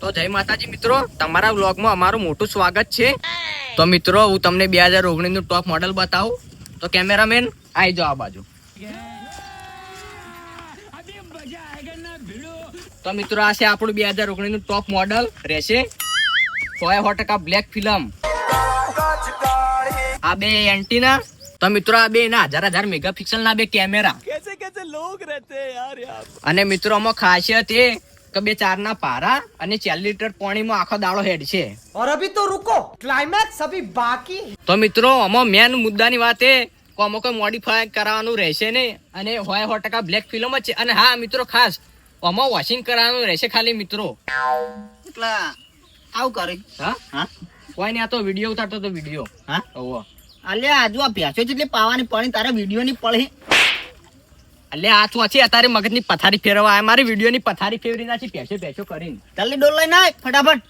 તો જય માતાજી મિત્રો, તમારા વ્લોગમાં અમારું મોટું સ્વાગત છે. તો મિત્રો હું તમને 2019 નું ટોપ મોડલ બતાવું. તો કેમેરામેન આવી જાઓ આ બાજુ. તો મિત્રો આ છે આપણું 2019 નું ટોપ મોડલ રહેશે 100% બ્લેક ફિલ્મ. આ બે એન્ટીના. તો મિત્રો આ બે ના 1000 મેગાપિક્સલ ના બે કેમેરા. कैसे लोग रहते हैं यार यार. અને મિત્રો આમાં ખાસિયત એ કે બે 4 ના પારા અને 4 લીટર પાણીમાં આખો દાડો હેડ છે. और अभी तो रुको, क्लाइमैक्स अभी बाकी. તો મિત્રો આમાં મેન મુદ્દાની વાત એ કે આમાં કોઈ મોડિફાય કરાવવાનું રહેશે નહીં અને 100% બ્લેક ફિલ્મ જ છે. અને હા મિત્રો ખાસ આમાં વોશિંગ કરાવવાનું રહેશે ખાલી મિત્રો. એટલે આવું કરે હા હા કોઈ નહીં, આ તો વિડીયો ઉતારતો તો વિડીયો. હા ઓહો અલ્યા આજુ આ ભેંસો જેટલી પાવાની પડી તારા વિડીયો ની પડી. એટલે આ તો છે અત્યારે મગજની પથારી ફેરવા આ મારી વિડીયોની પથારી ફેરવી નાખી પેસો કરીને. જલ્દી ડોલ લઈને આય ફટાફટ.